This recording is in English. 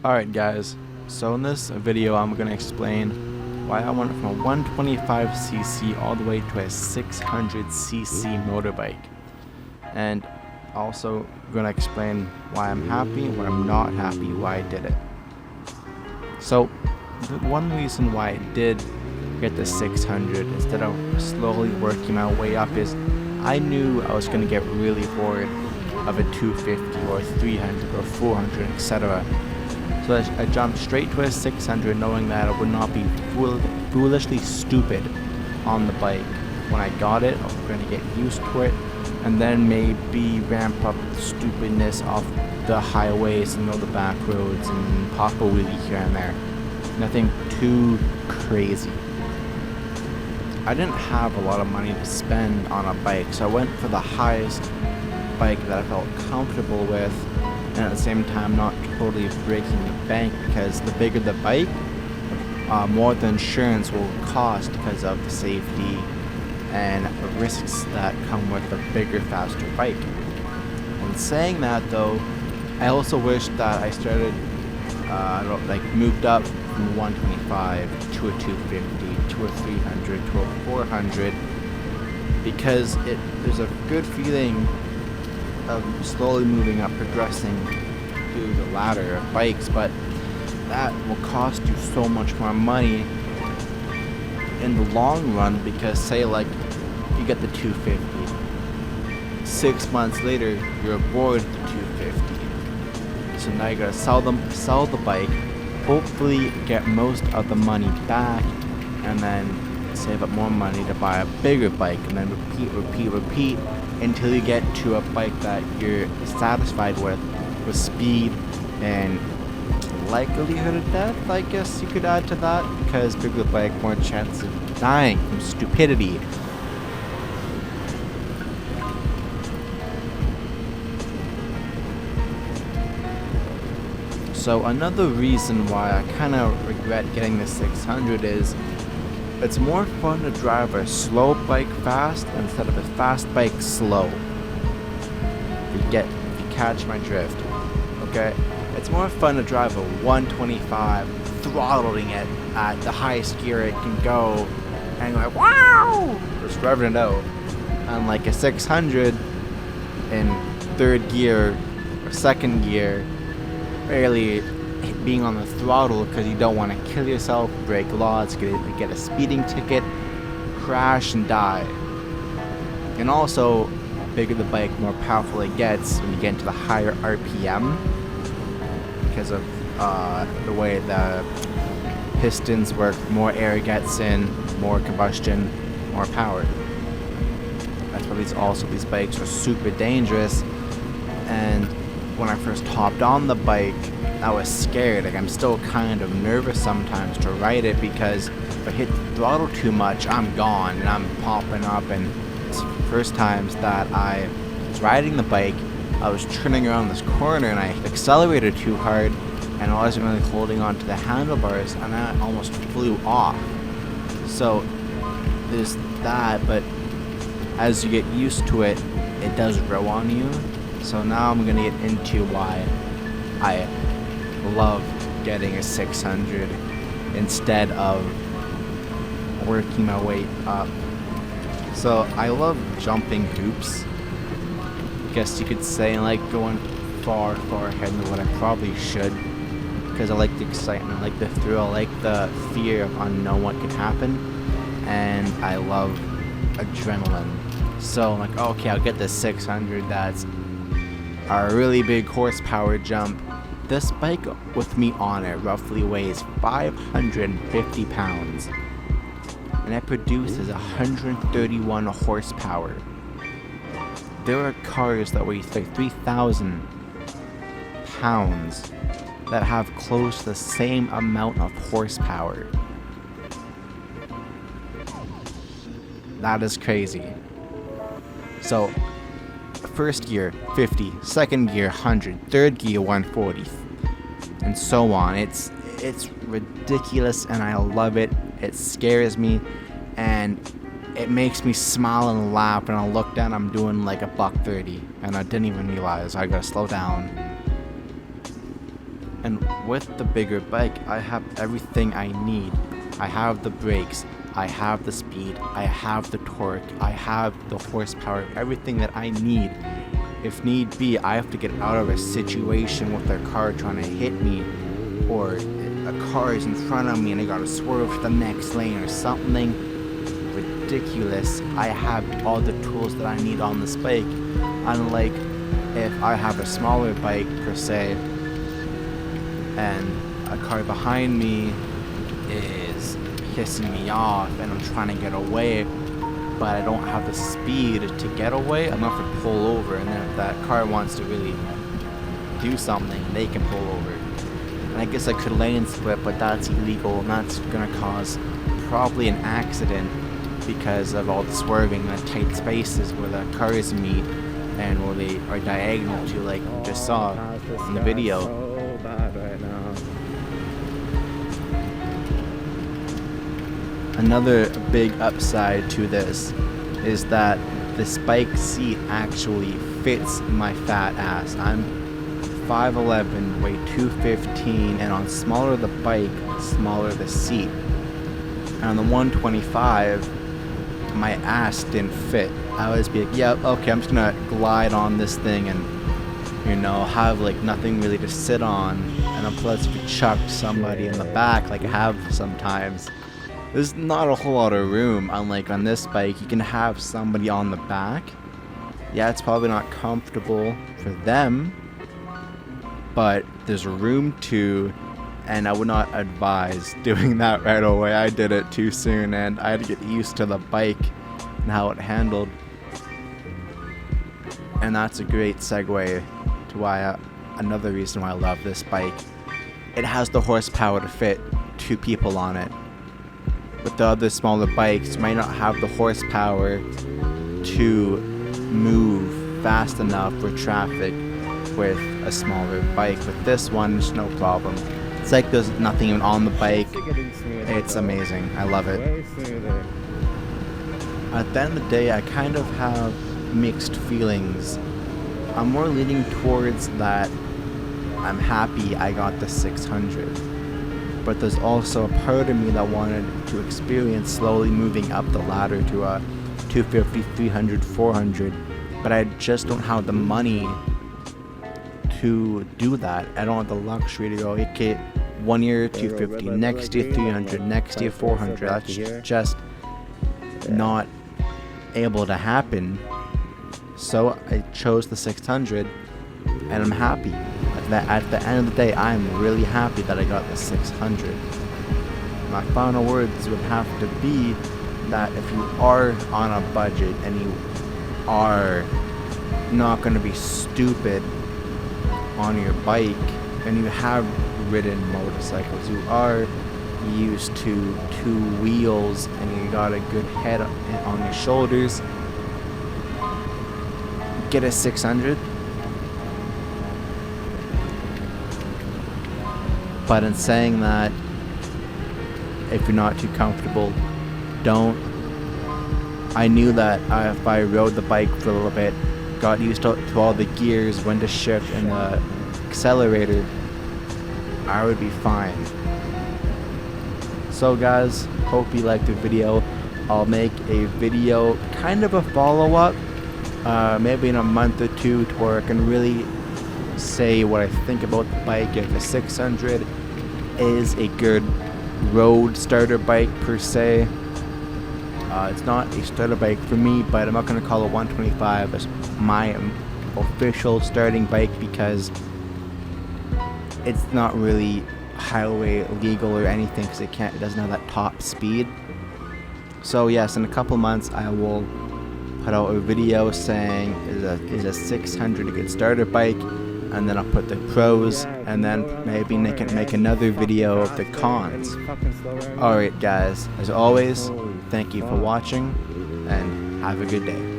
Alright guys, so in this video I'm going to explain why I went from a 125cc all the way to a 600cc motorbike. And also going to explain why I'm happy, why I'm not happy, why I did it. So the one reason why I did get the 600 instead of slowly working my way up is I knew I was going to get really bored of a 250 or 300 or 400, etc. So I jumped straight to a 600 knowing that I would not be foolishly stupid on the bike. When I got it, I was going to get used to it and then maybe ramp up the stupidness off the highways and the back roads and pop a wheelie here and there. Nothing too crazy. I didn't have a lot of money to spend on a bike, so I went for the highest bike that I felt comfortable with, and at the same time not totally breaking the bank, because the bigger the bike, more the insurance will cost because of the safety and the risks that come with a bigger, faster bike. And saying that though, I also wish that I started moved up from 125 to a 250 to a 300 to a 400, because there's a good feeling of slowly moving up, progressing through the ladder of bikes, but that will cost you so much more money in the long run, because say like you get the 250, 6 months later you're aboard the 250, so now you gotta sell the bike, hopefully get most of the money back, and then save up more money to buy a bigger bike, and then repeat until you get to a bike that you're satisfied with speed and likelihood of death, I guess you could add to that, because bigger bike, more chance of dying from stupidity. So another reason why I kind of regret getting the 600 is it's more fun to drive a slow bike fast instead of a fast bike slow. If you catch my drift, okay? It's more fun to drive a 125, throttling it at the highest gear it can go, and you're like, wow! Just revving it out. And like a 600 in third gear or second gear, barely being on the throttle because you don't want to kill yourself, break laws, get a speeding ticket, crash and die. And also, bigger the bike, more powerful it gets when you get into the higher RPM, because of the way the pistons work. More air gets in, more combustion, more power. That's why these bikes are super dangerous. And when I first hopped on the bike, I was scared. Like, I'm still kind of nervous sometimes to ride it, because if I hit the throttle too much, I'm gone and I'm popping up. And it's the first times that I was riding the bike, I was turning around this corner and I accelerated too hard and I wasn't really holding on to the handlebars, and I almost flew off. So there's that, but as you get used to it, it does grow on you. So now I'm gonna get into why I love getting a 600 instead of working my way up. So I love jumping hoops. I guess you could say, like, going far ahead than what I probably should, because I like the excitement, I like the thrill, I like the fear of unknown what could happen, and I love adrenaline. So I'm like, okay, I'll get the 600. That's a really big horsepower jump. This bike with me on it roughly weighs 550 pounds, and it produces 131 horsepower. There are cars that weigh like 3,000 pounds that have close to the same amount of horsepower. That is crazy. So first gear 50, second gear 100, third gear 140, and so on. It's ridiculous, and I love it. It scares me, and it makes me smile and laugh, and I look down, I'm doing like a $130, and I didn't even realize I gotta slow down. And with the bigger bike, I have everything I need. I have the brakes, I have the speed, I have the torque, I have the horsepower, everything that I need. If need be, I have to get out of a situation with a car trying to hit me, or a car is in front of me and I gotta swerve to the next lane or something ridiculous. I have all the tools that I need on this bike. Unlike if I have a smaller bike per se, and a car behind me is pissing me off and I'm trying to get away, but I don't have the speed to get away, I'm gonna have to pull over, and then if that car wants to really do something, they can pull over. And I guess I could lane split, but that's illegal, and that's gonna cause probably an accident because of all the swerving and the tight spaces where the cars meet and where they are diagonal to, like you just saw in the video. So bad right now. Another big upside to this is that this bike seat actually fits my fat ass. I'm 5'11", weigh 215, and on smaller the bike, smaller the seat. And on the 125, my ass didn't fit. I would just be like, yeah, okay, I'm just gonna glide on this thing and, you know, have like nothing really to sit on, and I'm plus to chuck somebody in the back like I have sometimes. There's not a whole lot of room. Unlike on this bike, you can have somebody on the back. Yeah, it's probably not comfortable for them, but there's room to, and I would not advise doing that right away. I did it too soon and I had to get used to the bike and how it handled. And that's a great segue to why another reason why I love this bike. It has the horsepower to fit 2 people on it. With the other smaller bikes, you might not have the horsepower to move fast enough for traffic with a smaller bike. With this one, it's no problem. It's like there's nothing even on the bike. It's amazing. I love it. At the end of the day, I kind of have mixed feelings. I'm more leaning towards that I'm happy I got the 600. But there's also a part of me that wanted to experience slowly moving up the ladder to a 250, 300, 400. But I just don't have the money to do that. I don't have the luxury to go, okay, 1 year 250, next year 300, next year 400. That's just not able to happen. So I chose the 600, and I'm happy. At the end of the day, I'm really happy that I got the 600. My final words would have to be that if you are on a budget and you are not going to be stupid on your bike, and you have ridden motorcycles, you are used to 2 wheels, and you got a good head on your shoulders, get a 600. But in saying that, if you're not too comfortable, don't. I knew that if I rode the bike for a little bit, got used to all the gears, when to shift and the accelerator, I would be fine. So guys, hope you liked the video. I'll make a video, kind of a follow-up, maybe in a month or 2, to where I can really say what I think about the bike. If the 600 is a good road starter bike per se. It's not a starter bike for me, but I'm not going to call it 125 as my official starting bike because it's not really highway legal or anything, because it doesn't have that top speed. So yes, in a couple months I will put out a video saying is a 600 a good starter bike, and then I'll put the pros, and then maybe make another video of the cons. Alright guys, as always, thank you for watching, and have a good day.